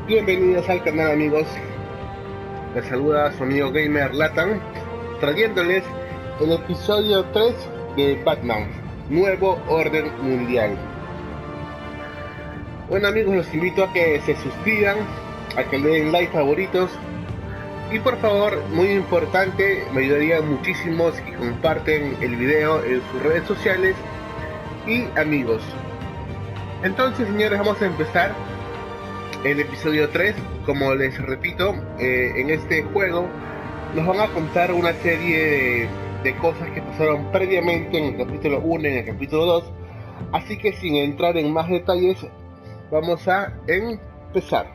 Bienvenidos al canal, amigos. Les saluda su amigo GamerLatam, trayéndoles el episodio 3 de Batman, Nuevo Orden Mundial. Bueno, amigos, los invito a que se suscriban, a que le den like, favoritos, y por favor, muy importante, me ayudarían muchísimo si comparten el video en sus redes sociales y amigos. Entonces, señores, vamos a empezar el episodio 3. Como les repito, en este juego nos van a contar una serie de cosas que pasaron previamente en el capítulo 1 y en el capítulo 2. Así que sin entrar en más detalles, vamos a empezar.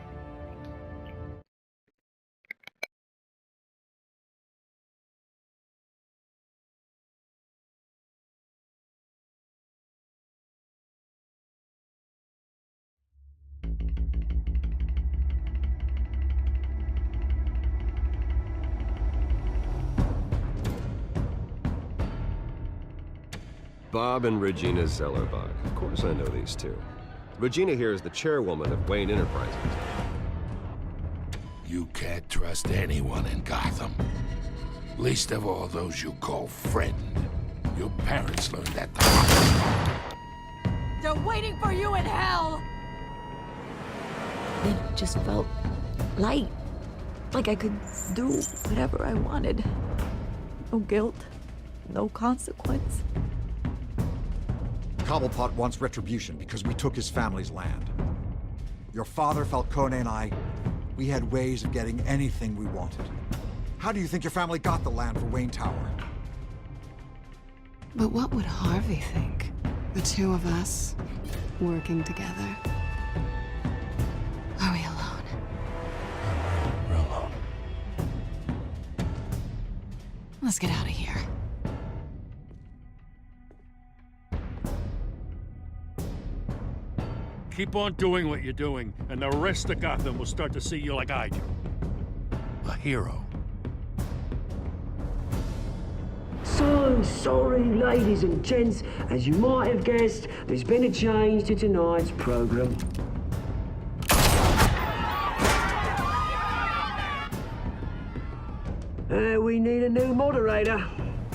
Bob and Regina Zellerbach. Of course I know these two. Regina here is the chairwoman of Wayne Enterprises. You can't trust anyone in Gotham. Least of all those you call friend. Your parents learned that the hard way. They're waiting for you in hell! It just felt light. Like I could do whatever I wanted. No guilt, no consequence. Cobblepot wants retribution because we took his family's land. Your father, Falcone, and I, we had ways of getting anything we wanted. How do you think your family got the land for Wayne Tower? But what would Harvey think? The two of us, working together. Are we alone? We're alone. Let's get out of here. Keep on doing what you're doing, and the rest of Gotham will start to see you like I do. A hero. So sorry, ladies and gents. As you might have guessed, there's been a change to tonight's program. We need a new moderator.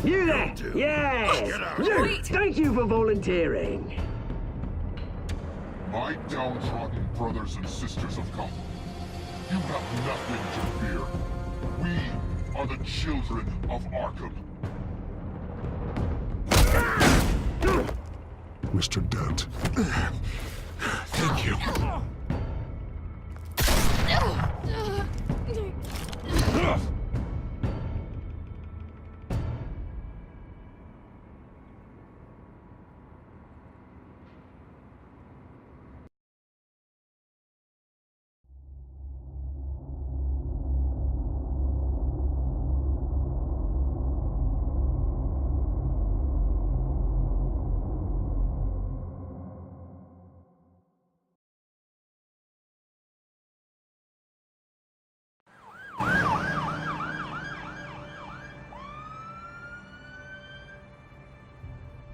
You there? Yes! You! Thank you for volunteering. My downtrodden brothers and sisters of Gotham, you have nothing to fear. We are the children of Arkham. Mr. Dent. Thank you.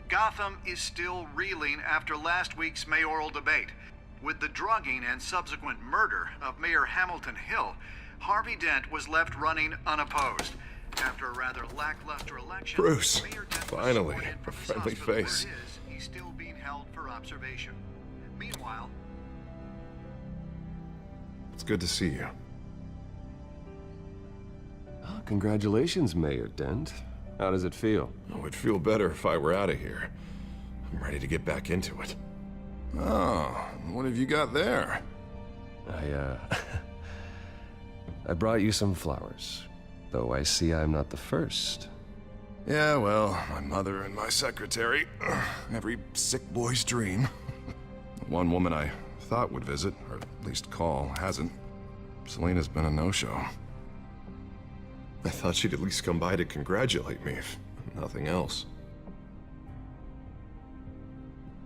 Gotham is still reeling after last week's mayoral debate. With the drugging and subsequent murder of Mayor Hamilton Hill, Harvey Dent was left running unopposed. After a rather lackluster election, Bruce, Mayor Dent finally, was sworn in a from his friendly hospital where face. he's still being held for observation. Meanwhile, It's good to see you. Oh, congratulations, Mayor Dent. How does it feel? Oh, it'd feel better if I were out of here. I'm ready to get back into it. Oh, what have you got there? I brought you some flowers. Though I see I'm not the first. Yeah, well, my mother and my secretary. Every sick boy's dream. One woman I thought would visit, or at least call, hasn't. Selena's been a no-show. I thought she'd at least come by to congratulate me, if nothing else.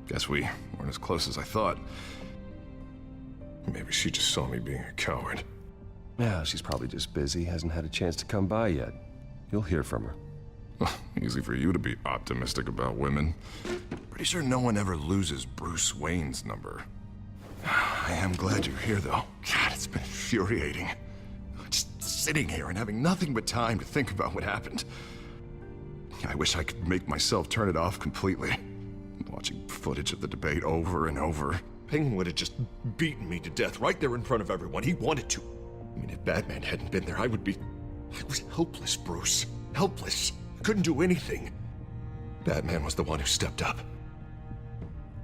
Guess we weren't as close as I thought. Maybe she just saw me being a coward. Yeah, she's probably just busy, hasn't had a chance to come by yet. You'll hear from her. Easy for you to be optimistic about women. Pretty sure no one ever loses Bruce Wayne's number. I am glad you're here, though. God, it's been infuriating. Just sitting here and having nothing but time to think about what happened. I wish I could make myself turn it off completely. Watching footage of the debate over and over. Penguin would have just beaten me to death right there in front of everyone. He wanted to. I mean, if Batman hadn't been there, I was helpless, Bruce. Helpless. I couldn't do anything. Batman was the one who stepped up.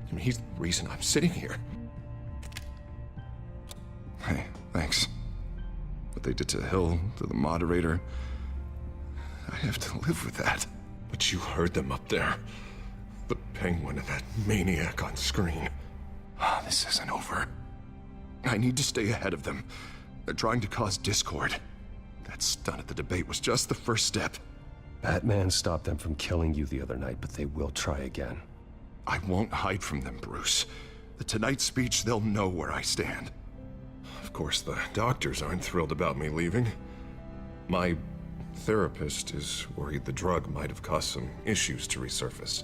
I mean, he's the reason I'm sitting here. Hey, thanks. What they did to Hill, to the moderator, I have to live with that. But you heard them up there. The Penguin and that maniac on screen. This isn't over. I need to stay ahead of them. They're trying to cause discord. That stunt at the debate was just the first step. Batman stopped them from killing you the other night, but they will try again. I won't hide from them, Bruce. The Tonight speech, they'll know where I stand. Of course, the doctors aren't thrilled about me leaving. My therapist is worried the drug might have caused some issues to resurface.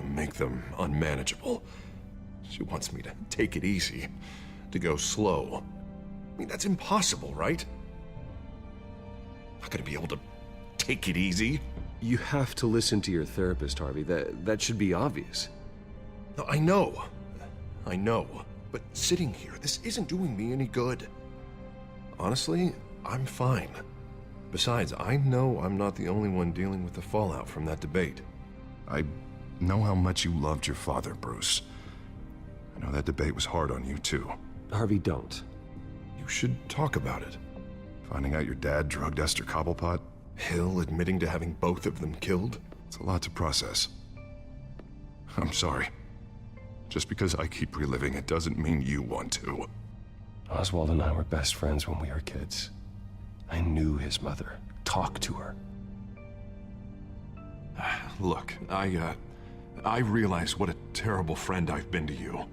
Make them unmanageable. She wants me to take it easy, to go slow. I mean, that's impossible, right? I'm not gonna be able to take it easy. You have to listen to your therapist, Harvey. That should be obvious. No, I know. But sitting here, this isn't doing me any good. Honestly, I'm fine. Besides, I know I'm not the only one dealing with the fallout from that debate. I know how much you loved your father, Bruce. I know that debate was hard on you, too. Harvey, don't. You should talk about it. Finding out your dad drugged Esther Cobblepot, Hill admitting to having both of them killed. It's a lot to process. I'm sorry. Just because I keep reliving it doesn't mean you want to. Oswald and I were best friends when we were kids. I knew his mother. Talked to her. Look, I realize what a terrible friend I've been to you.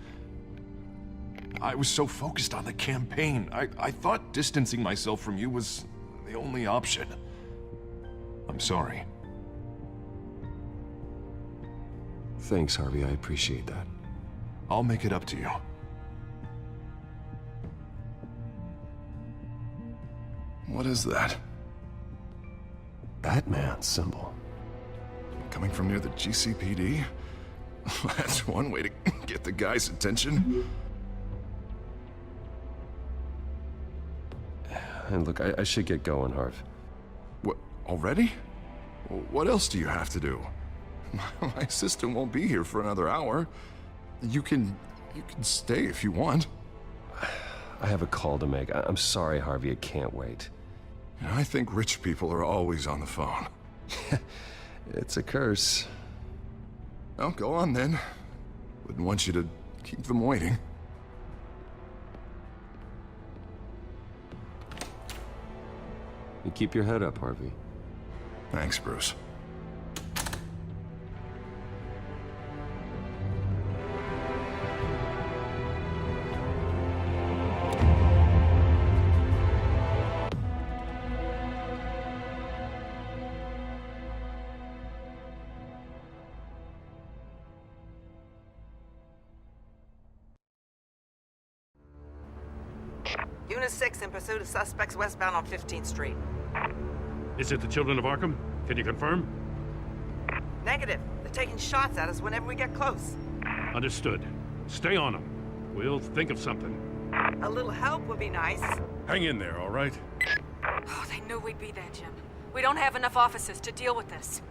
I was so focused on the campaign. I thought distancing myself from you was the only option. I'm sorry. Thanks, Harvey. I appreciate that. I'll make it up to you. What is that? Batman symbol. Coming from near the GCPD? That's one way to get the guy's attention. And look, I should get going, Harv. What, already? What else do you have to do? My assistant won't be here for another hour. You can stay if you want. I have a call to make. I'm sorry, Harvey, I can't wait. I think rich people are always on the phone. It's a curse. Well, go on then. Wouldn't want you to keep them waiting. You keep your head up, Harvey. Thanks, Bruce. Unit 6 in pursuit of suspects westbound on 15th Street. Is it the Children of Arkham? Can you confirm? Negative. They're taking shots at us whenever we get close. Understood. Stay on them. We'll think of something. A little help would be nice. Hang in there, all right? Oh, they knew we'd be there, Jim. We don't have enough officers to deal with this.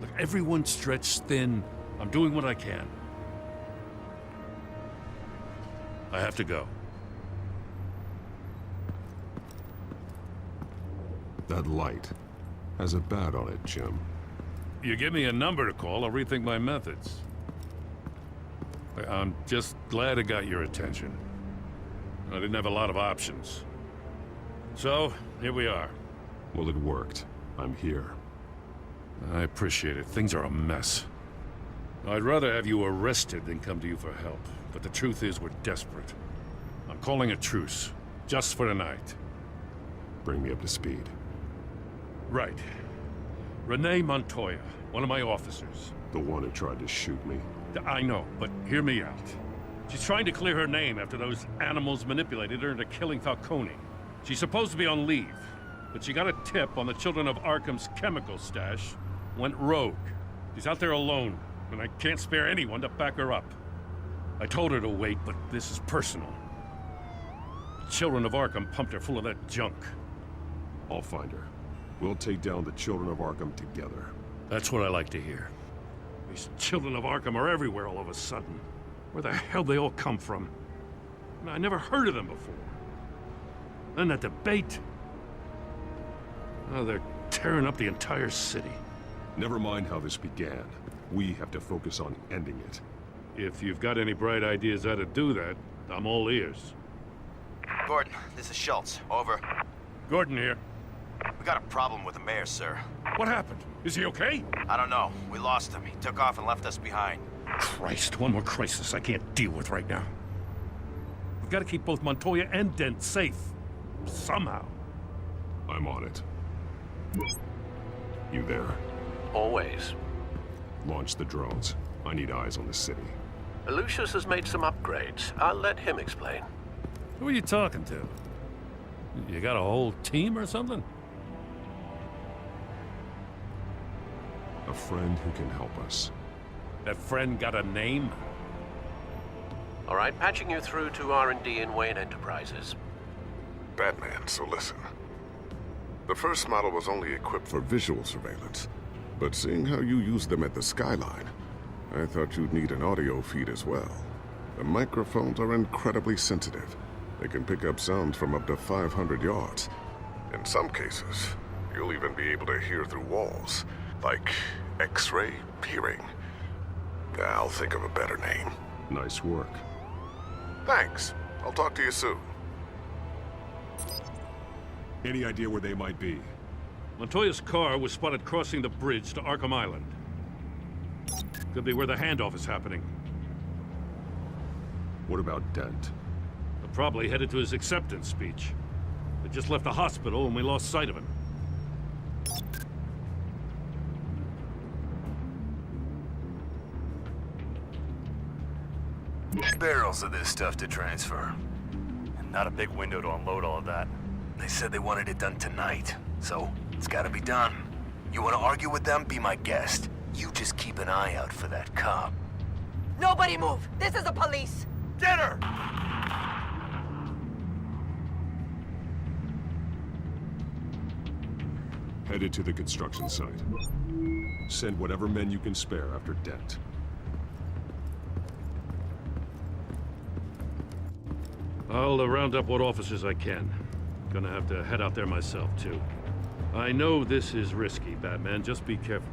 Look, everyone's stretched thin. I'm doing what I can. I have to go. That light has a bat on it, Jim. You give me a number to call, I'll rethink my methods. I'm just glad it got your attention. I didn't have a lot of options. So, here we are. Well, it worked. I'm here. I appreciate it. Things are a mess. I'd rather have you arrested than come to you for help. But the truth is, we're desperate. I'm calling a truce, just for tonight. Bring me up to speed. Right. Renee Montoya, one of my officers. The one who tried to shoot me. I know, but hear me out. She's trying to clear her name after those animals manipulated her into killing Falcone. She's supposed to be on leave, but she got a tip on the Children of Arkham's chemical stash, went rogue. She's out there alone, and I can't spare anyone to back her up. I told her to wait, but this is personal. The Children of Arkham pumped her full of that junk. I'll find her. We'll take down the Children of Arkham together. That's what I like to hear. These Children of Arkham are everywhere all of a sudden. Where the hell they all come from? I never heard of them before. Then that debate. Oh, they're tearing up the entire city. Never mind how this began. We have to focus on ending it. If you've got any bright ideas how to do that, I'm all ears. Gordon, this is Schultz. Over. Gordon here. We got a problem with the mayor, sir. What happened? Is he okay? I don't know. We lost him. He took off and left us behind. Christ, one more crisis I can't deal with right now. We've got to keep both Montoya and Dent safe. Somehow. I'm on it. You there? Always. Launch the drones. I need eyes on the city. Lucius has made some upgrades. I'll let him explain. Who are you talking to? You got a whole team or something? A friend who can help us. That friend got a name? All right, patching you through to R&D in Wayne Enterprises. Batman, so listen. The first model was only equipped for visual surveillance, but seeing how you use them at the skyline, I thought you'd need an audio feed as well. The microphones are incredibly sensitive. They can pick up sounds from up to 500 yards. In some cases, you'll even be able to hear through walls, like X-ray peering. I'll think of a better name. Nice work. Thanks. I'll talk to you soon. Any idea where they might be? Montoya's car was spotted crossing the bridge to Arkham Island. Could be where the handoff is happening. What about Dent? They're probably headed to his acceptance speech. They just left the hospital and we lost sight of him. Barrels of this stuff to transfer. And not a big window to unload all of that. They said they wanted it done tonight, so it's gotta be done. You wanna argue with them? Be my guest. You just keep an eye out for that cop. Nobody move! This is the police! Get her! Headed to the construction site. Send whatever men you can spare after Dent. I'll round up what officers I can. Gonna have to head out there myself, too. I know this is risky, Batman. Just be careful.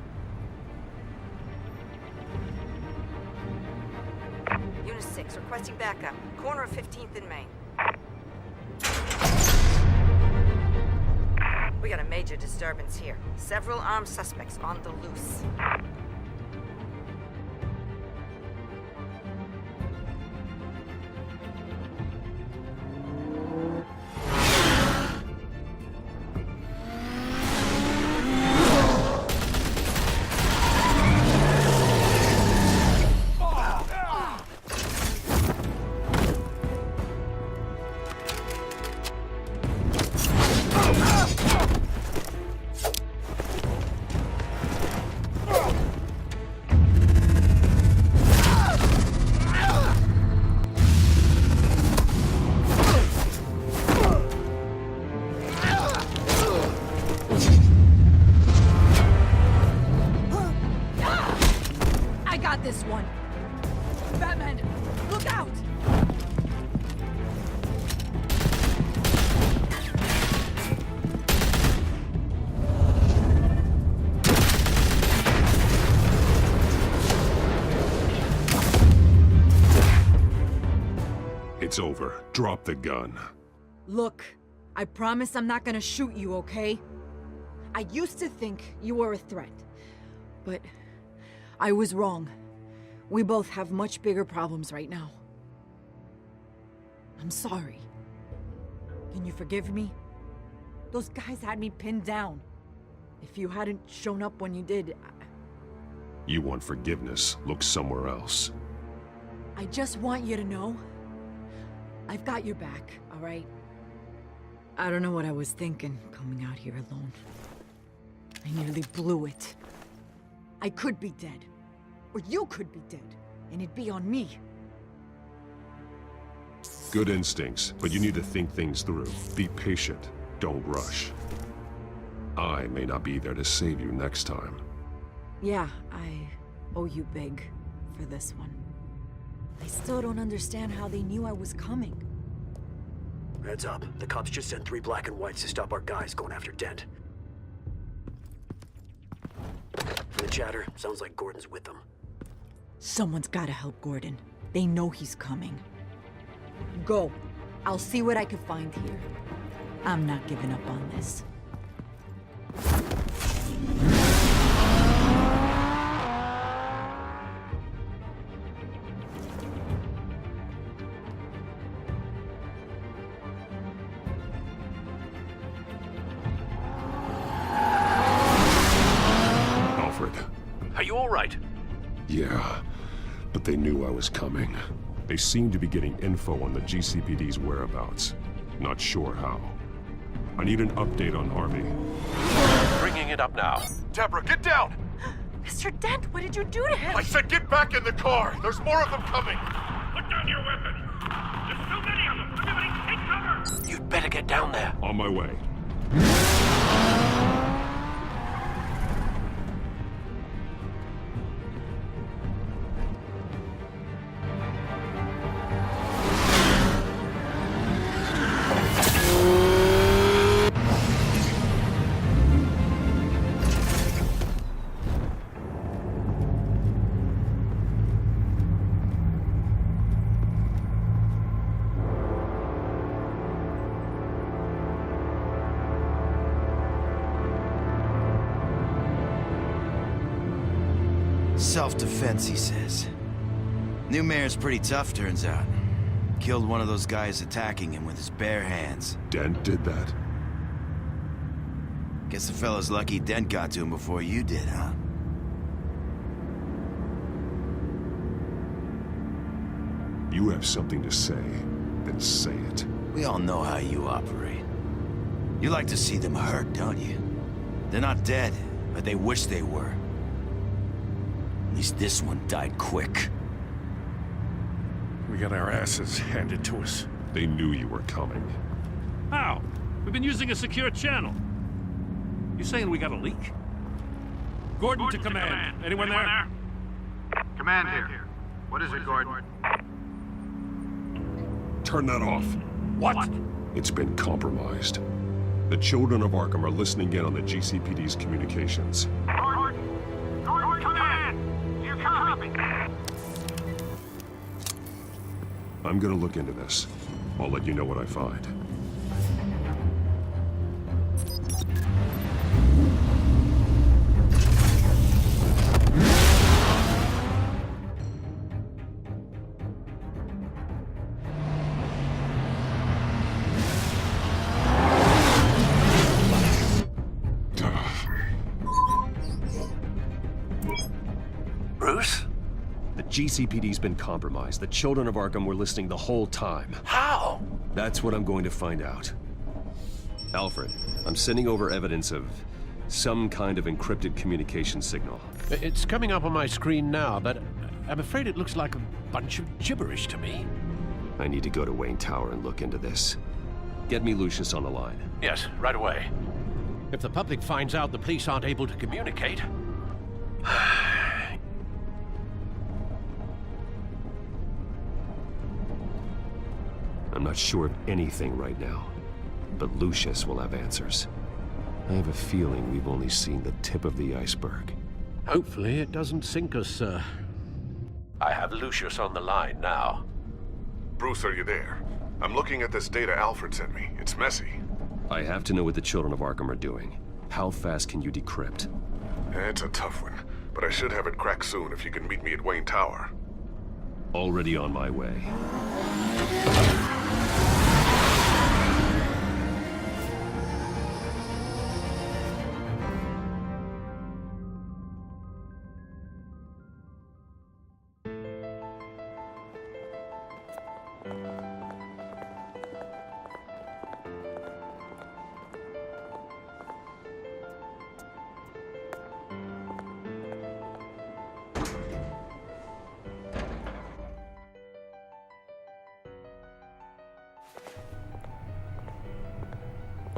Unit 6, requesting backup. Corner of 15th and Main. We got a major disturbance here. Several armed suspects on the loose. This one. Batman, look out! It's over. Drop the gun. Look, I promise I'm not gonna shoot you, okay? I used to think you were a threat, but I was wrong. We both have much bigger problems right now. I'm sorry. Can you forgive me? Those guys had me pinned down. If you hadn't shown up when you did, You want forgiveness? Look somewhere else. I just want you to know, I've got your back, all right? I don't know what I was thinking, coming out here alone. I nearly blew it. I could be dead. Or you could be dead. And it'd be on me. Good instincts, but you need to think things through. Be patient. Don't rush. I may not be there to save you next time. Yeah, I owe you big for this one. I still don't understand how they knew I was coming. Heads up. The cops just sent 3 black and whites to stop our guys going after Dent. The chatter sounds like Gordon's with them. Someone's gotta help Gordon. They know he's coming. Go. I'll see what I can find here. I'm not giving up on this. Are you all right? Yeah, but they knew I was coming. They seem to be getting info on the GCPD's whereabouts. Not sure how. I need an update on Harvey. Bringing it up now. Deborah, get down! Mr. Dent, what did you do to him? I said get back in the car! There's more of them coming! Put down your weapon! There's so many of them! Everybody take cover! You'd better get down there. On my way. Self-defense, he says. New mayor's pretty tough, turns out. Killed one of those guys attacking him with his bare hands. Dent did that? Guess the fella's lucky Dent got to him before you did, huh? You have something to say, then say it. We all know how you operate. You like to see them hurt, don't you? They're not dead, but they wish they were. At least this one died quick. We got our asses handed to us. They knew you were coming. How? We've been using a secure channel. You saying we got a leak? Gordon to command. Anyone there? Command here. What is it, Gordon? Turn that off. What? It's been compromised. The children of Arkham are listening in on the GCPD's communications. Gordon command! You copy? I'm gonna look into this. I'll let you know what I find. Bruce? The GCPD's been compromised. The children of Arkham were listening the whole time. How? That's what I'm going to find out. Alfred, I'm sending over evidence of some kind of encrypted communication signal. It's coming up on my screen now, but I'm afraid it looks like a bunch of gibberish to me. I need to go to Wayne Tower and look into this. Get me Lucius on the line. Yes, right away. If the public finds out the police aren't able to communicate... I'm not sure of anything right now, but Lucius will have answers. I have a feeling we've only seen the tip of the iceberg. Hopefully it doesn't sink us, sir. I have Lucius on the line now. Bruce, are you there? I'm looking at this data Alfred sent me. It's messy. I have to know what the children of Arkham are doing. How fast can you decrypt? It's a tough one, but I should have it cracked soon if you can meet me at Wayne Tower. Already on my way.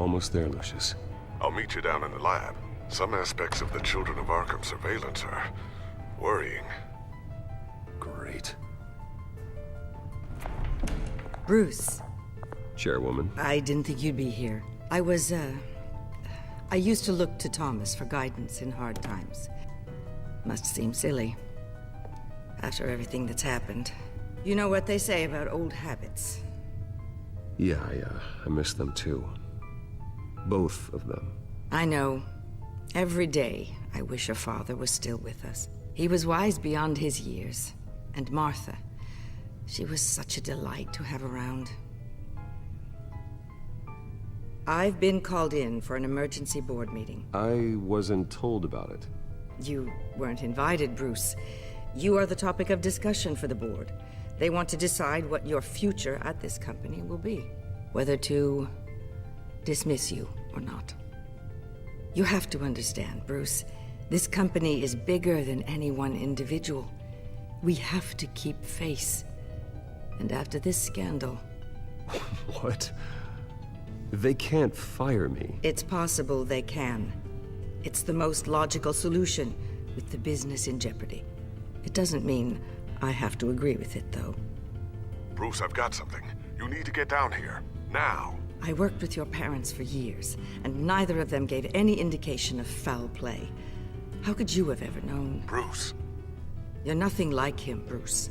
Almost there, Lucius. I'll meet you down in the lab. Some aspects of the Children of Arkham surveillance are worrying. Great. Bruce. Chairwoman. I didn't think you'd be here. I used to look to Thomas for guidance in hard times. Must seem silly. After everything that's happened. You know what they say about old habits. Yeah, I miss them too. Both of them. I know. Every day, I wish your father was still with us. He was wise beyond his years. And Martha, she was such a delight to have around. I've been called in for an emergency board meeting. I wasn't told about it. You weren't invited, Bruce. You are the topic of discussion for the board. They want to decide what your future at this company will be. Whether to dismiss you or not. You have to understand, Bruce. This company is bigger than any one individual. We have to keep face. And after this scandal... What? They can't fire me. It's possible they can. It's the most logical solution, with the business in jeopardy. It doesn't mean I have to agree with it, though. Bruce, I've got something. You need to get down here. Now. I worked with your parents for years, and neither of them gave any indication of foul play. How could you have ever known? Bruce. You're nothing like him, Bruce.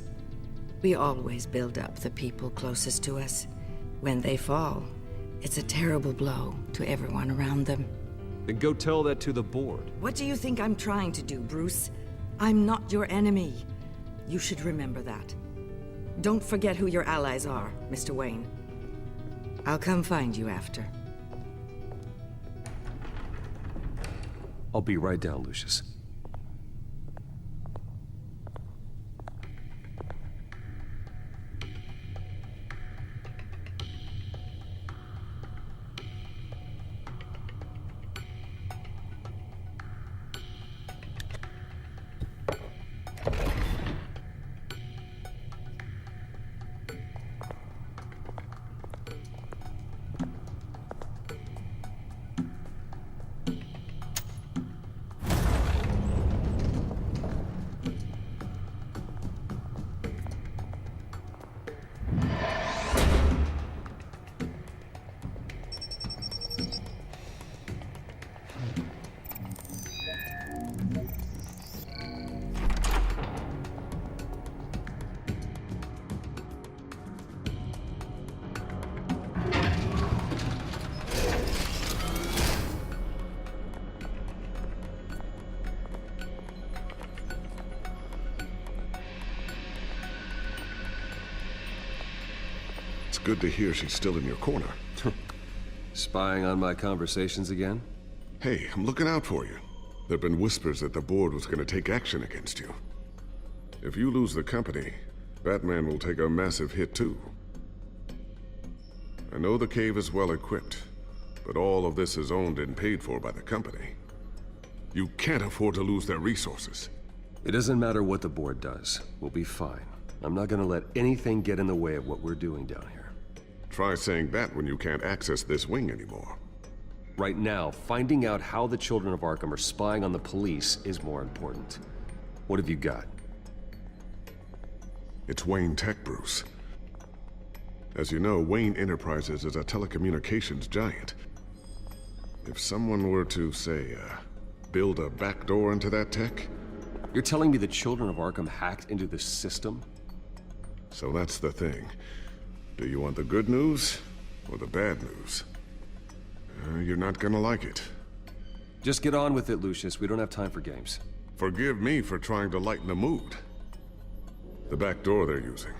We always build up the people closest to us. When they fall, it's a terrible blow to everyone around them. Then go tell that to the board. What do you think I'm trying to do, Bruce? I'm not your enemy. You should remember that. Don't forget who your allies are, Mr. Wayne. I'll come find you after. I'll be right down, Lucius. Good to hear she's still in your corner. Spying on my conversations again? Hey, I'm looking out for you. There've been whispers that the board was going to take action against you. If you lose the company, Batman will take a massive hit too. I know the cave is well equipped, but all of this is owned and paid for by the company. You can't afford to lose their resources. It doesn't matter what the board does. We'll be fine. I'm not gonna let anything get in the way of what we're doing down here. Try saying that when you can't access this wing anymore. Right now, finding out how the Children of Arkham are spying on the police is more important. What have you got? It's Wayne Tech, Bruce. As you know, Wayne Enterprises is a telecommunications giant. If someone were to, say, build a backdoor into that tech... You're telling me the Children of Arkham hacked into this system? So that's the thing. Do you want the good news or the bad news? You're not gonna like it. Just get on with it, Lucius. We don't have time for games. Forgive me for trying to lighten the mood. The back door they're using.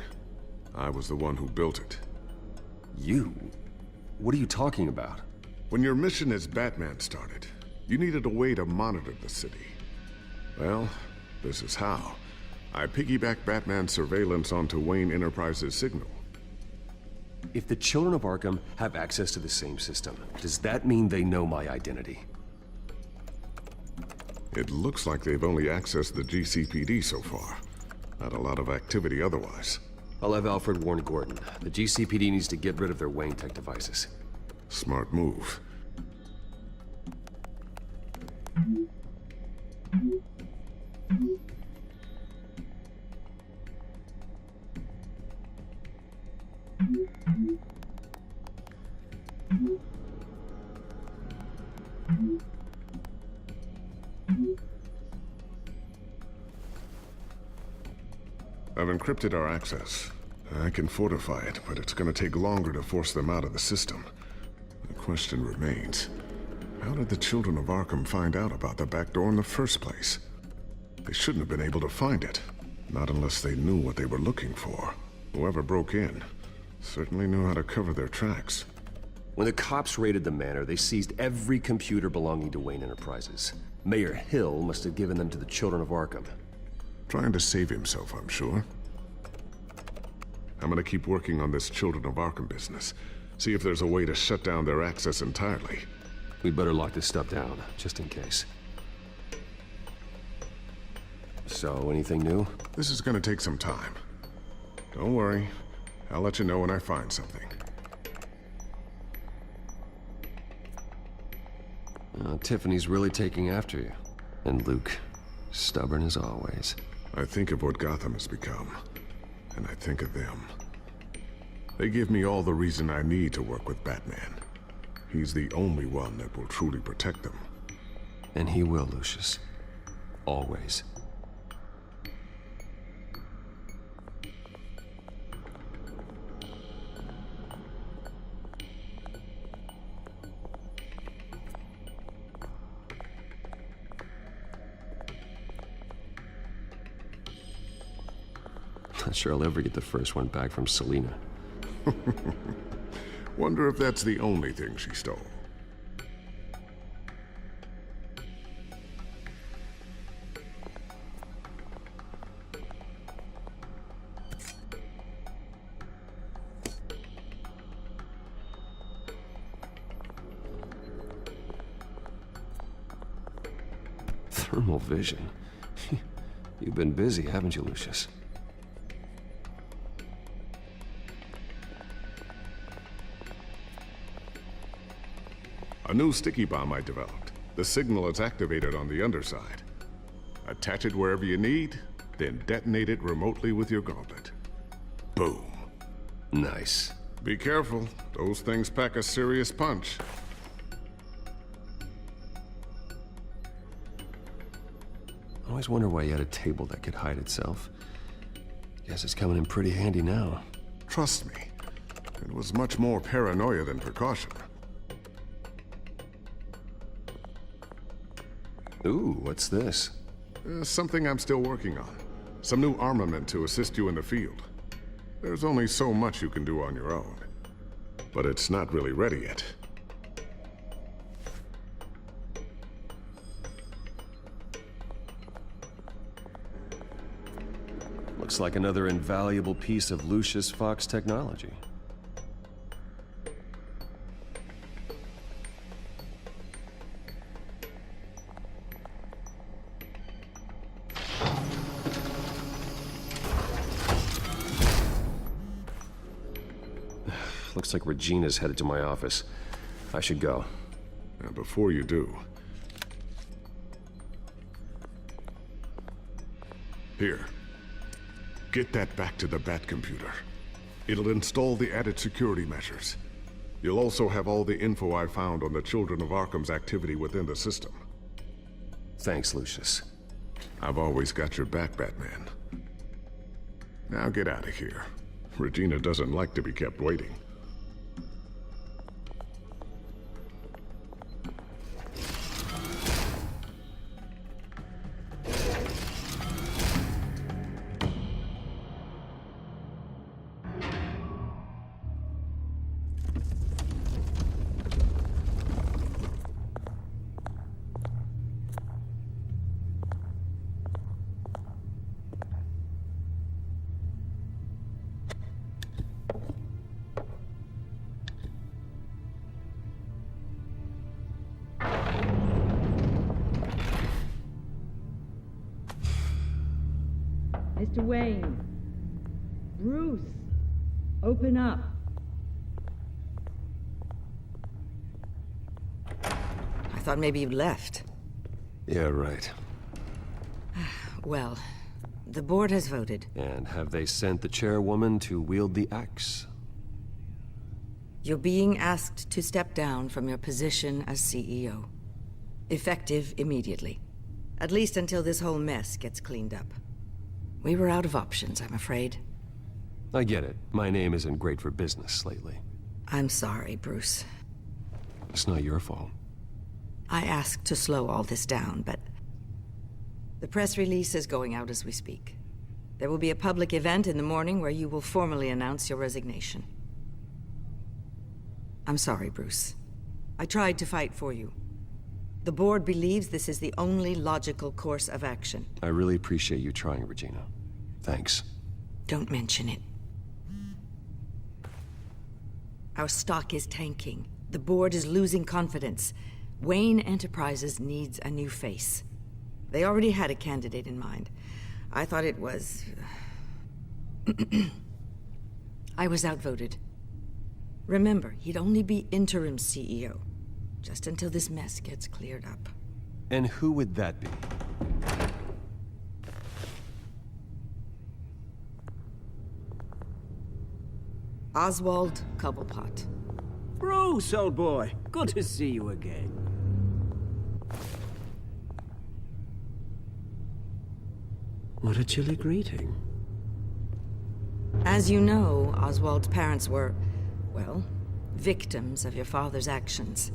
I was the one who built it. You? What are you talking about? When your mission as Batman started, you needed a way to monitor the city. Well, this is how. I piggybacked Batman's surveillance onto Wayne Enterprises' signal. If the Children of Arkham have access to the same system, does that mean they know my identity? It looks like they've only accessed the GCPD so far. Not a lot of activity otherwise. I'll have Alfred warn Gordon. The GCPD needs to get rid of their Wayne Tech devices. Smart move. I've encrypted our access. I can fortify it, but it's gonna take longer to force them out of the system. The question remains, how did the children of Arkham find out about the back door in the first place? They shouldn't have been able to find it. Not unless they knew what they were looking for. Whoever broke in certainly knew how to cover their tracks. When the cops raided the manor, they seized every computer belonging to Wayne Enterprises. Mayor Hill must have given them to the children of Arkham. Trying to save himself, I'm sure. I'm gonna keep working on this Children of Arkham business. See if there's a way to shut down their access entirely. We'd better lock this stuff down, just in case. So, anything new? This is gonna take some time. Don't worry. I'll let you know when I find something. Tiffany's really taking after you. And Luke, stubborn as always. I think of what Gotham has become, and I think of them. They give me all the reason I need to work with Batman. He's the only one that will truly protect them. And he will, Lucius. Always. Not sure I'll ever get the first one back from Selina. Wonder if that's the only thing she stole. Thermal vision. You've been busy, haven't you, Lucius? A new sticky bomb I developed. The signal is activated on the underside. Attach it wherever you need, then detonate it remotely with your gauntlet. Boom. Nice. Be careful. Those things pack a serious punch. I always wonder why you had a table that could hide itself. Guess it's coming in pretty handy now. Trust me, it was much more paranoia than precaution. Ooh, what's this? Something I'm still working on. Some new armament to assist you in the field. There's only so much you can do on your own. But it's not really ready yet. Looks like another invaluable piece of Lucius Fox technology. Looks like Regina's headed to my office. I should go. Now, before you do... Here. Get that back to the Bat computer. It'll install the added security measures. You'll also have all the info I found on the Children of Arkham's activity within the system. Thanks, Lucius. I've always got your back, Batman. Now get out of here. Regina doesn't like to be kept waiting. Mr. Wayne. Bruce. Open up. I thought maybe you left. Yeah, right. Well, the board has voted. And have they sent the chairwoman to wield the axe? You're being asked to step down from your position as CEO. Effective immediately. At least until this whole mess gets cleaned up. We were out of options, I'm afraid. I get it. My name isn't great for business lately. I'm sorry, Bruce. It's not your fault. I asked to slow all this down, but... the press release is going out as we speak. There will be a public event in the morning where you will formally announce your resignation. I'm sorry, Bruce. I tried to fight for you. The board believes this is the only logical course of action. I really appreciate you trying, Regina. Thanks. Don't mention it. Our stock is tanking. The board is losing confidence. Wayne Enterprises needs a new face. They already had a candidate in mind. I thought it was... I was outvoted. Remember, he'd only be interim CEO. Just until this mess gets cleared up. And who would that be? Oswald Cobblepot. Bruce, old boy. Good to see you again. What a chilly greeting. As you know, Oswald's parents were, well, victims of your father's actions.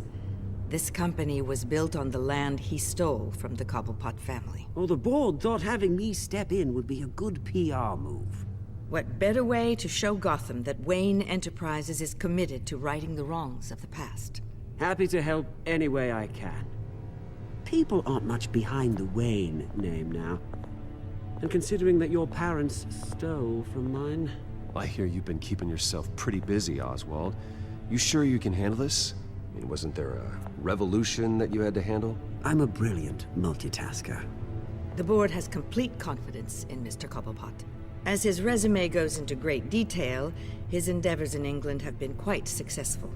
This company was built on the land he stole from the Cobblepot family. Well, the board thought having me step in would be a good PR move. What better way to show Gotham that Wayne Enterprises is committed to righting the wrongs of the past? Happy to help any way I can. People aren't much behind the Wayne name now. And considering that your parents stole from mine... I hear you've been keeping yourself pretty busy, Oswald. You sure you can handle this? I mean, wasn't there a revolution that you had to handle? I'm a brilliant multitasker. The board has complete confidence in Mr. Cobblepot. As his resume goes into great detail, his endeavors in England have been quite successful.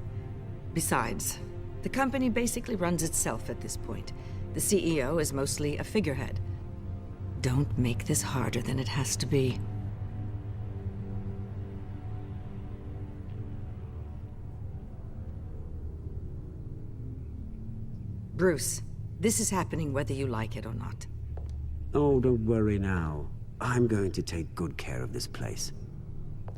Besides, the company basically runs itself at this point. The CEO is mostly a figurehead. Don't make this harder than it has to be. Bruce, this is happening whether you like it or not. Oh, don't worry now. I'm going to take good care of this place.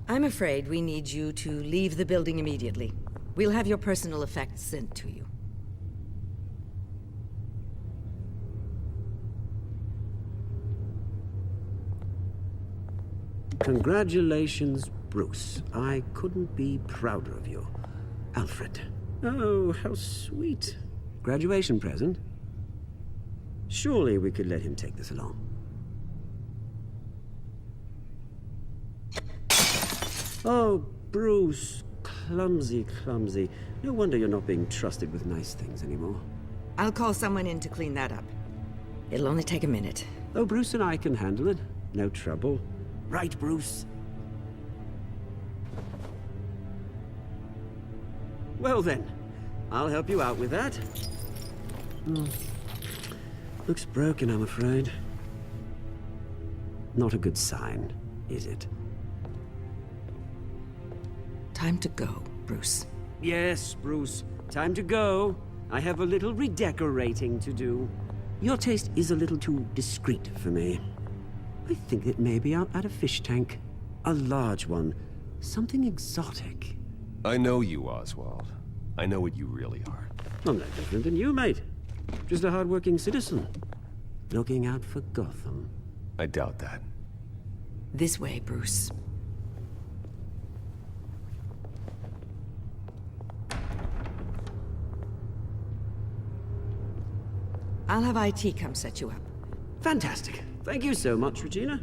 I'm afraid we need you to leave the building immediately. We'll have your personal effects sent to you. Congratulations, Bruce. I couldn't be prouder of you. Alfred. Oh, how sweet. Graduation present? Surely we could let him take this along. Oh, Bruce. Clumsy, clumsy. No wonder you're not being trusted with nice things anymore. I'll call someone in to clean that up. It'll only take a minute. Oh, Bruce and I can handle it. No trouble. Right, Bruce? Well then, I'll help you out with that. Looks broken, I'm afraid. Not a good sign, is it? Time to go, Bruce. Yes, Bruce. Time to go. I have a little redecorating to do. Your taste is a little too discreet for me. I think that maybe I'll add a fish tank. A large one. Something exotic. I know you, Oswald. I know what you really are. I'm no different than you, mate. Just a hard-working citizen. Looking out for Gotham. I doubt that. This way, Bruce. I'll have IT come set you up. Fantastic. Thank you so much, Regina.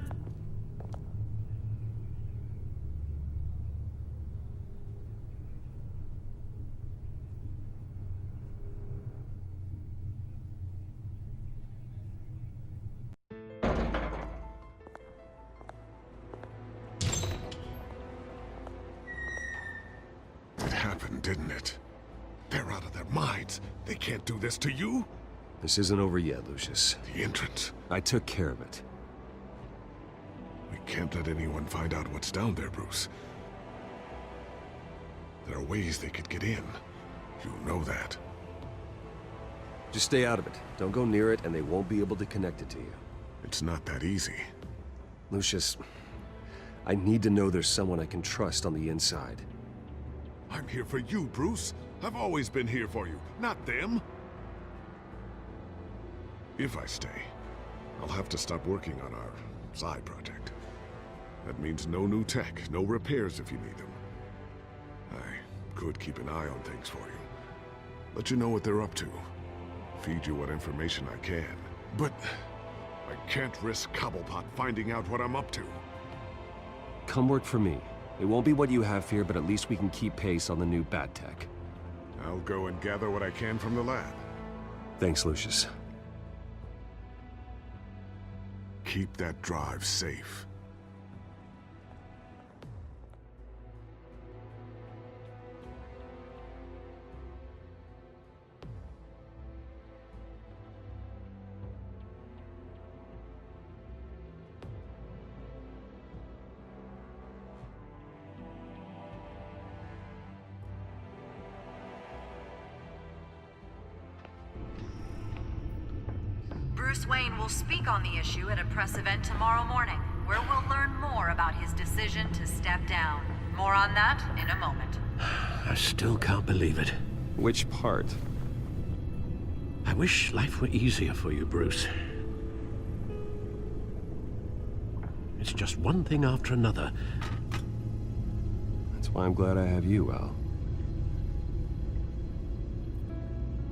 It happened, didn't it? They're out of their minds. They can't do this to you. This isn't over yet, Lucius. The entrance. I took care of it. We can't let anyone find out what's down there, Bruce. There are ways they could get in. You know that. Just stay out of it. Don't go near it, and they won't be able to connect it to you. It's not that easy. Lucius, I need to know there's someone I can trust on the inside. I'm here for you, Bruce. I've always been here for you, not them. If I stay, I'll have to stop working on our side project. That means no new tech, no repairs if you need them. I could keep an eye on things for you. Let you know what they're up to. Feed you what information I can. But I can't risk Cobblepot finding out what I'm up to. Come work for me. It won't be what you have here, but at least we can keep pace on the new bat tech. I'll go and gather what I can from the lab. Thanks, Lucius. Keep that drive safe. Bruce Wayne will speak on the issue at a press event tomorrow morning, where we'll learn more about his decision to step down. More on that in a moment. I still can't believe it. Which part? I wish life were easier for you, Bruce. It's just one thing after another. That's why I'm glad I have you, Al.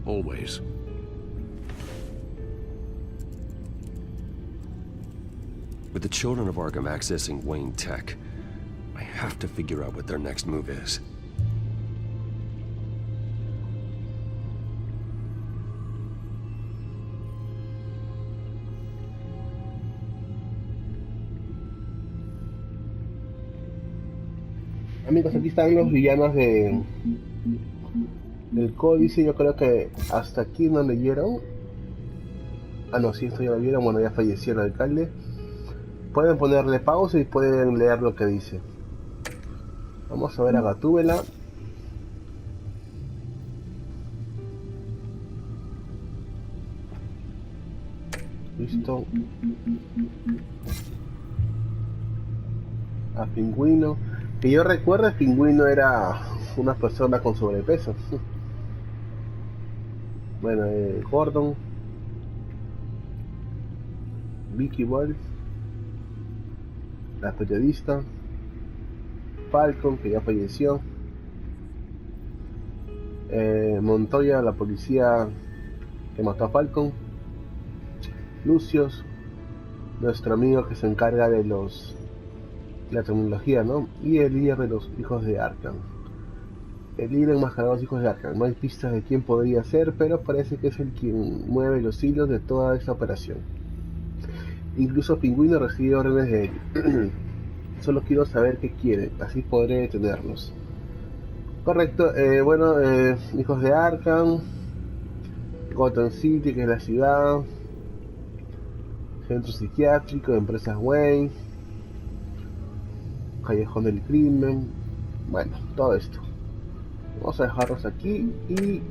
Always. With the children of Arkham accessing Wayne Tech, I have to figure out what their next move is. Amigos, aquí están los villanos del códice. Yo creo que hasta aquí no leyeron. Ah, no, sí, esto ya lo vieron. Bueno, ya falleció el alcalde. Pueden ponerle pausa y pueden leer lo que dice. Vamos a ver a Gatúbela. Listo. A Pingüino. Que yo recuerdo, el Pingüino era una persona con sobrepeso. Bueno, Gordon. Vicky Wolf. La periodista. Falcon, que ya falleció. Montoya, la policía que mató a Falcon. Lucius, nuestro amigo que se encarga de la tecnología, ¿no? Y el líder de los hijos de Arkham. El líder enmascarado de los hijos de Arkham. No hay pistas de quién podría ser, pero parece que es el quien mueve los hilos de toda esta operación. Incluso Pingüino recibe órdenes de él. Solo quiero saber qué quiere, así podré detenerlos. Correcto, hijos de Arkham, Gotham City, que es la ciudad, centro psiquiátrico, empresas Wayne, callejón del crimen, bueno, todo esto. Vamos a dejarlos aquí y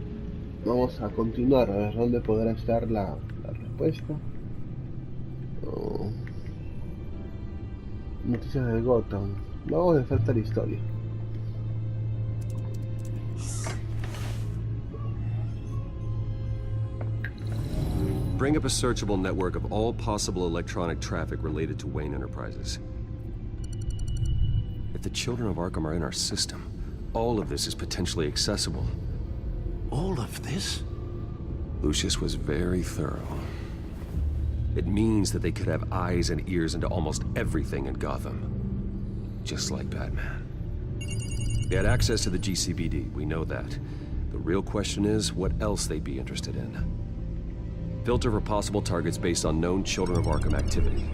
vamos a continuar a ver dónde podrá estar la respuesta. Noticias de Gotham. Vamos a enfrentar la historia. Bring up a searchable network of all possible electronic traffic related to Wayne Enterprises. If the children of Arkham are in our system, all of this is potentially accessible. All of this? Lucius was very thorough. It means that they could have eyes and ears into almost everything in Gotham. Just like Batman. They had access to the GCPD, we know that. The real question is, what else they'd be interested in. Filter for possible targets based on known Children of Arkham activity.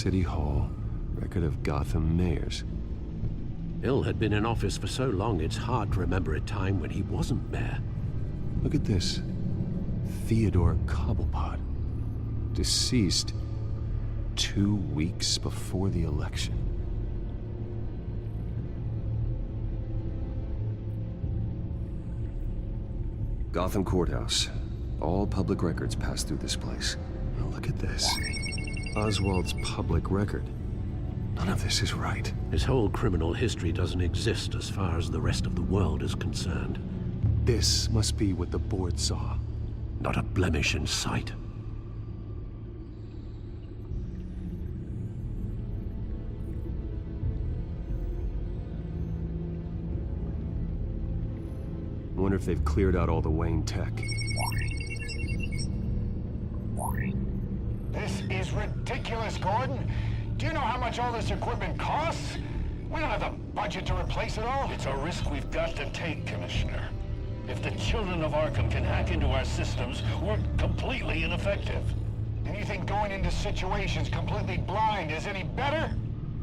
City Hall, record of Gotham mayors. Hill had been in office for so long, it's hard to remember a time when he wasn't mayor. Look at this. Theodore Cobblepot. Deceased 2 weeks before the election. Gotham Courthouse. All public records pass through this place. Now look at this. Oswald's public record. None of this is right. His whole criminal history doesn't exist as far as the rest of the world is concerned. This must be what the board saw. Not a blemish in sight. I wonder if they've cleared out all the Wayne tech. This is ridiculous, Gordon. Do you know how much all this equipment costs? We don't have the budget to replace it all. It's a risk we've got to take, Commissioner. If the children of Arkham can hack into our systems, we're completely ineffective. And you think going into situations completely blind is any better?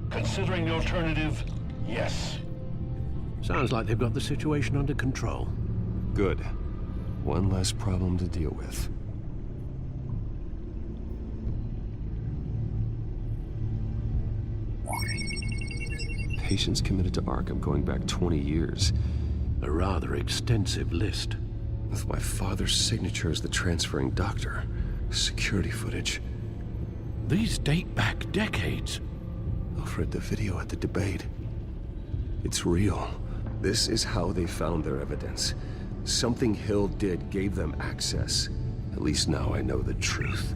Considering the alternative, yes. Sounds like they've got the situation under control. Good. One less problem to deal with. Patients committed to Arkham going back 20 years. A rather extensive list. With my father's signature as the transferring doctor. Security footage. These date back decades. I've read the video at the debate. It's real. This is how they found their evidence. Something Hill did gave them access. At least now I know the truth.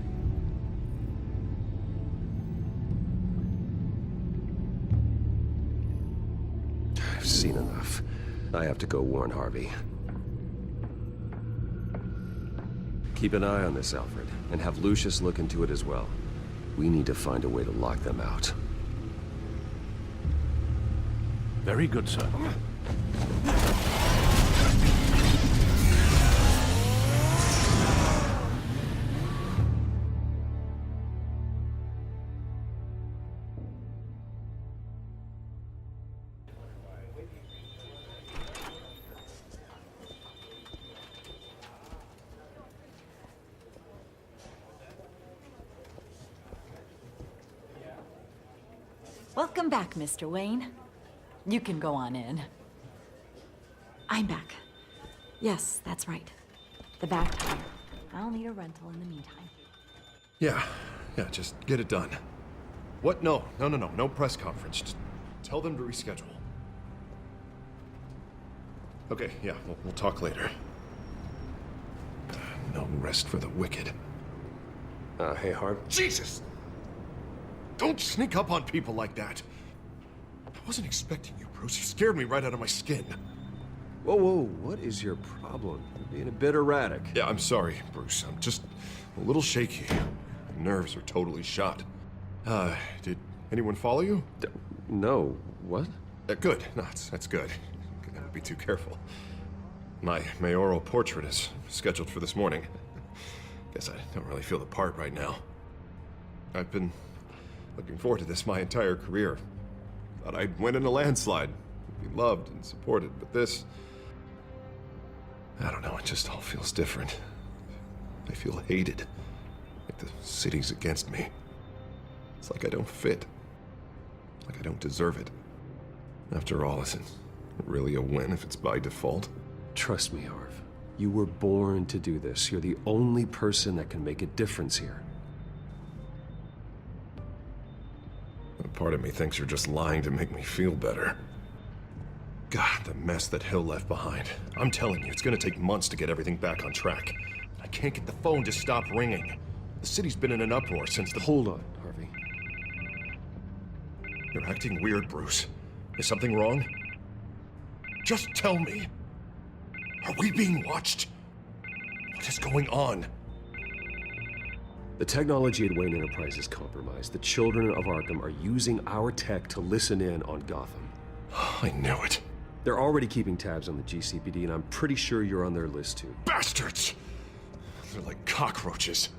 I've seen enough. I have to go warn Harvey. Keep an eye on this, Alfred, and have Lucius look into it as well. We need to find a way to lock them out. Very good, sir. Welcome back, Mr. Wayne. You can go on in. I'm back. Yes, that's right. The back tire. I'll need a rental in the meantime. Yeah, just get it done. What? No press conference. Just tell them to reschedule. Okay, yeah, we'll talk later. No rest for the wicked. Hey, Harv. Jesus! Don't sneak up on people like that. I wasn't expecting you, Bruce. You scared me right out of my skin. Whoa, what is your problem? You're being a bit erratic. Yeah, I'm sorry, Bruce. I'm just a little shaky. My nerves are totally shot. Did anyone follow you? No. What? Good. No, that's good. I would be too careful. My mayoral portrait is scheduled for this morning. Guess I don't really feel the part right now. I've been looking forward to this my entire career. Thought I'd win in a landslide. Be loved and supported, but this... I don't know, it just all feels different. I feel hated. Like the city's against me. It's like I don't fit. Like I don't deserve it. After all, isn't it really a win if it's by default? Trust me, Harv. You were born to do this. You're the only person that can make a difference here. Part of me thinks you're just lying to make me feel better. God, the mess that Hill left behind. I'm telling you, it's gonna take months to get everything back on track. I can't get the phone to stop ringing. The city's been in an uproar since the... Hold on, Harvey. You're acting weird, Bruce. Is something wrong? Just tell me. Are we being watched? What is going on? The technology at Wayne Enterprise is compromised. The children of Arkham are using our tech to listen in on Gotham. I knew it. They're already keeping tabs on the GCPD, and I'm pretty sure you're on their list too. Bastards! They're like cockroaches.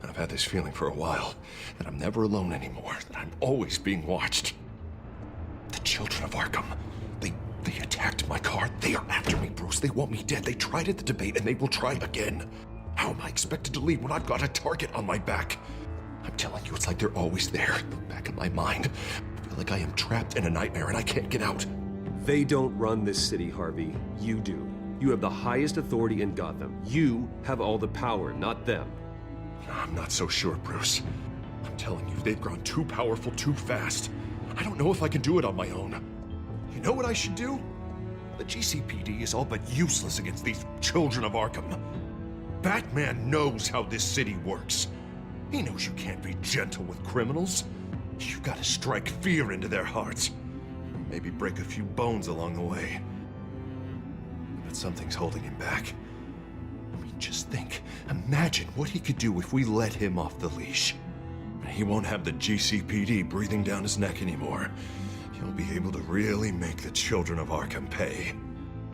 I've had this feeling for a while, that I'm never alone anymore, that I'm always being watched. The children of Arkham. They attacked my car. They are after me, Bruce. They want me dead. They tried at the debate, and they will try again. How am I expected to leave when I've got a target on my back? I'm telling you, it's like they're always there, in the back of my mind. I feel like I am trapped in a nightmare and I can't get out. They don't run this city, Harvey. You do. You have the highest authority in Gotham. You have all the power, not them. I'm not so sure, Bruce. I'm telling you, they've grown too powerful too fast. I don't know if I can do it on my own. You know what I should do? The GCPD is all but useless against these children of Arkham. Batman knows how this city works. He knows you can't be gentle with criminals. You've got to strike fear into their hearts. Maybe break a few bones along the way. But something's holding him back. I mean, just think. Imagine what he could do if we let him off the leash. He won't have the GCPD breathing down his neck anymore. He'll be able to really make the children of Arkham pay.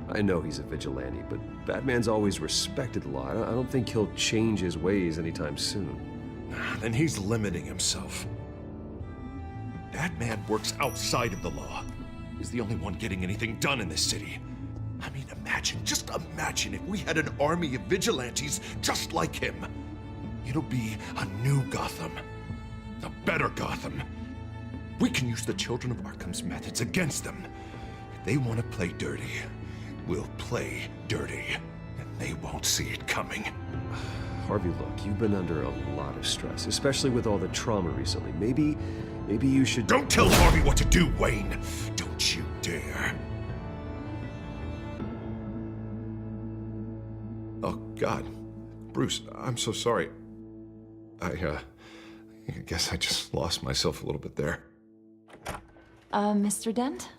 I know he's a vigilante, but Batman's always respected law. I don't think he'll change his ways anytime soon. Then he's limiting himself. Batman works outside of the law. He's the only one getting anything done in this city. I mean, just imagine if we had an army of vigilantes just like him. It'll be a new Gotham. A better Gotham. We can use the children of Arkham's methods against them. If they want to play dirty, we'll play dirty. And they won't see it coming. Harvey, look, you've been under a lot of stress, especially with all the trauma recently. Maybe you should... Don't tell Harvey what to do, Wayne! Don't you dare. Oh, God. Bruce, I'm so sorry. I guess I just lost myself a little bit there. Mr. Dent?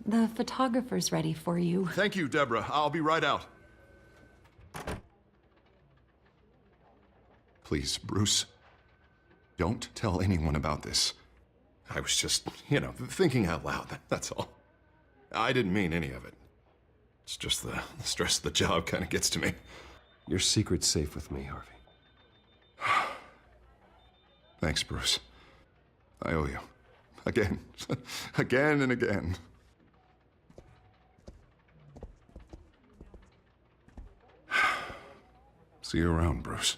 The photographer's ready for you. Thank you, Deborah. I'll be right out. Please, Bruce, don't tell anyone about this. I was just, thinking out loud, that's all. I didn't mean any of it. It's just the stress of the job kind of gets to me. Your secret's safe with me, Harvey. Thanks, Bruce. I owe you. Again. Again and again. See you around, Bruce.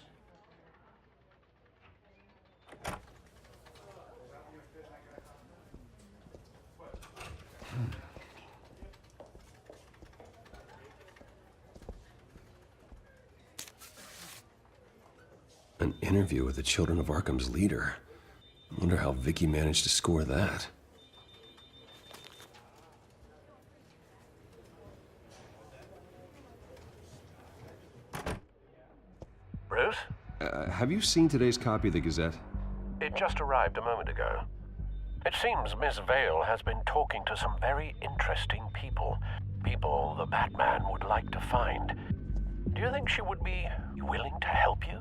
An interview with the Children of Arkham's leader. I wonder how Vicky managed to score that. Bruce? Have you seen today's copy of the Gazette? It just arrived a moment ago. It seems Miss Vale has been talking to some very interesting people. People the Batman would like to find. Do you think she would be willing to help you?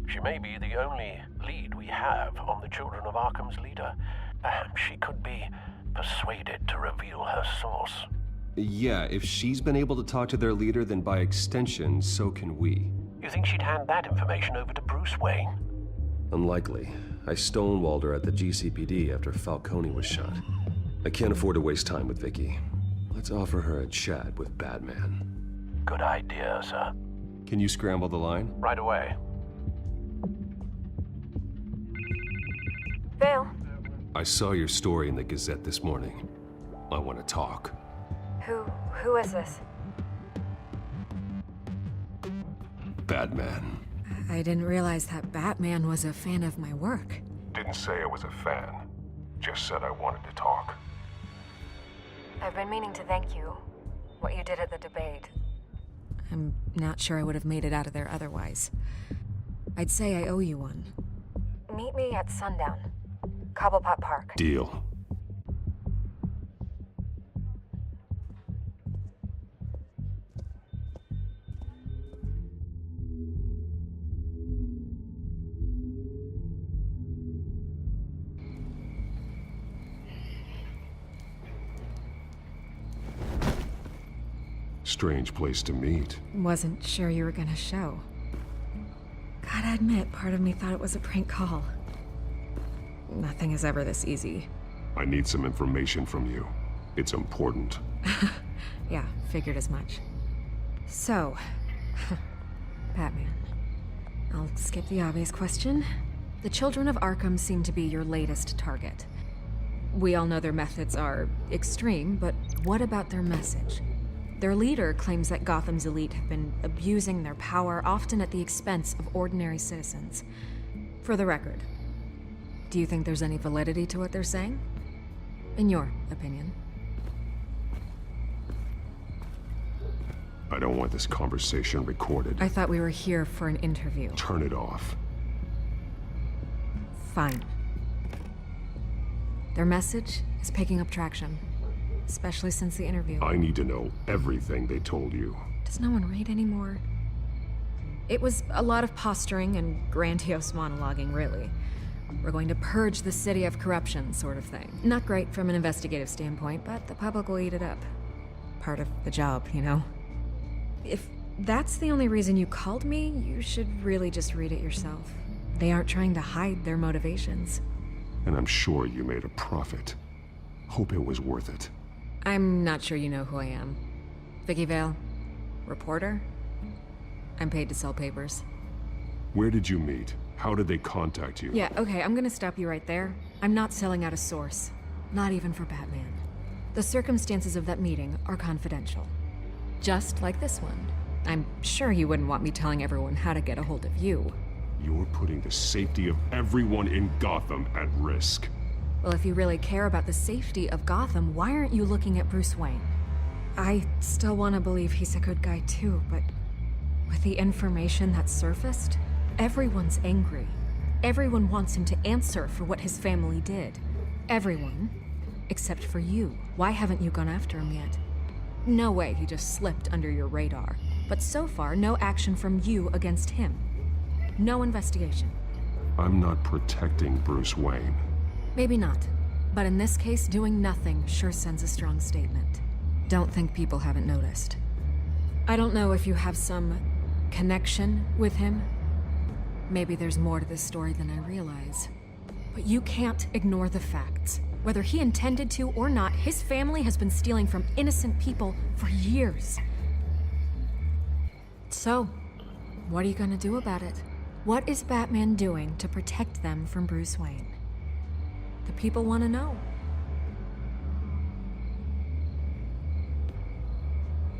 She may be the only lead we have on the Children of Arkham's leader. Perhaps she could be persuaded to reveal her source. Yeah, if she's been able to talk to their leader, then by extension, so can we. You think she'd hand that information over to Bruce Wayne? Unlikely. I stonewalled her at the GCPD after Falcone was shot. I can't afford to waste time with Vicky. Let's offer her a chat with Batman. Good idea, sir. Can you scramble the line? Right away. Vale. I saw your story in the Gazette this morning. I want to talk. Who is this? Batman. I didn't realize that Batman was a fan of my work. Didn't say I was a fan. Just said I wanted to talk. I've been meaning to thank you. What you did at the debate. I'm not sure I would have made it out of there otherwise. I'd say I owe you one. Meet me at sundown. Cobblepot Park. Deal. Strange place to meet. Wasn't sure you were gonna show. Gotta admit, part of me thought it was a prank call. Nothing is ever this easy. I need some information from you. It's important. Yeah, figured as much. So, Batman. I'll skip the obvious question. The children of Arkham seem to be your latest target. We all know their methods are extreme, but what about their message? Their leader claims that Gotham's elite have been abusing their power, often at the expense of ordinary citizens. For the record, do you think there's any validity to what they're saying? In your opinion? I don't want this conversation recorded. I thought we were here for an interview. Turn it off. Fine. Their message is picking up traction, especially since the interview. I need to know everything they told you. Does no one read anymore? It was a lot of posturing and grandiose monologuing, really. We're going to purge the city of corruption, sort of thing. Not great from an investigative standpoint, but the public will eat it up. Part of the job, you know? If that's the only reason you called me, you should really just read it yourself. They aren't trying to hide their motivations. And I'm sure you made a profit. Hope it was worth it. I'm not sure you know who I am. Vicky Vale? Reporter? I'm paid to sell papers. Where did you meet? How did they contact you? Yeah, okay, I'm gonna stop you right there. I'm not selling out a source. Not even for Batman. The circumstances of that meeting are confidential. Just like this one. I'm sure you wouldn't want me telling everyone how to get a hold of you. You're putting the safety of everyone in Gotham at risk. Well, if you really care about the safety of Gotham, why aren't you looking at Bruce Wayne? I still want to believe he's a good guy too, but with the information that surfaced, everyone's angry. Everyone wants him to answer for what his family did. Everyone, except for you. Why haven't you gone after him yet? No way he just slipped under your radar. But so far, no action from you against him. No investigation. I'm not protecting Bruce Wayne. Maybe not. But in this case, doing nothing sure sends a strong statement. Don't think people haven't noticed. I don't know if you have some connection with him. Maybe there's more to this story than I realize. But you can't ignore the facts. Whether he intended to or not, his family has been stealing from innocent people for years. So, what are you gonna do about it? What is Batman doing to protect them from Bruce Wayne? The people want to know.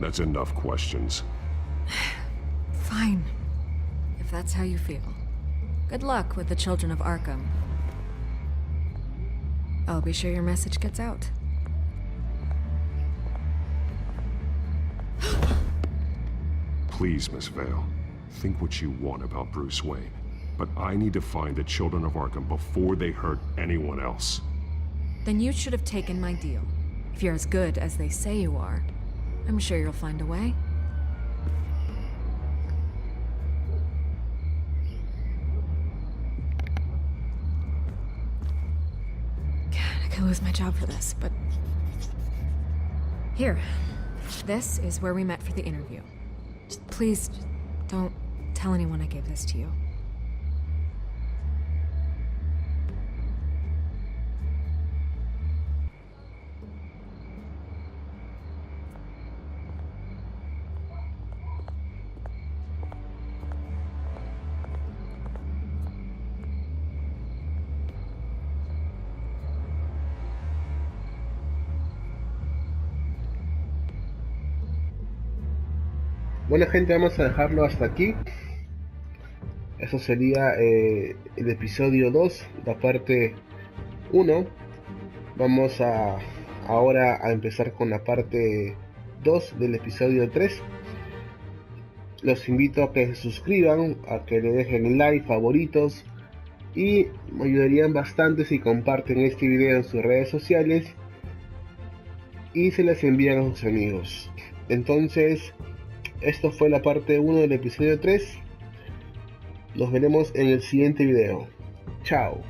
That's enough questions. Fine. If that's how you feel. Good luck with the children of Arkham. I'll be sure your message gets out. Please, Miss Vale, think what you want about Bruce Wayne. But I need to find the children of Arkham before they hurt anyone else. Then you should have taken my deal. If you're as good as they say you are, I'm sure you'll find a way. God, I could lose my job for this, but... Here. This is where we met for the interview. Just please, don't tell anyone I gave this to you. Bueno, gente, vamos a dejarlo hasta aquí. Eso sería el episodio 2, la parte 1. Vamos ahora a empezar con la parte 2 del episodio 3. Los invito a que se suscriban, a que le dejen like, favoritos, y me ayudarían bastante si comparten este video en sus redes sociales y se les envían a sus amigos. Entonces, esto fue la parte 1 del episodio 3. Nos veremos en el siguiente video. Chao.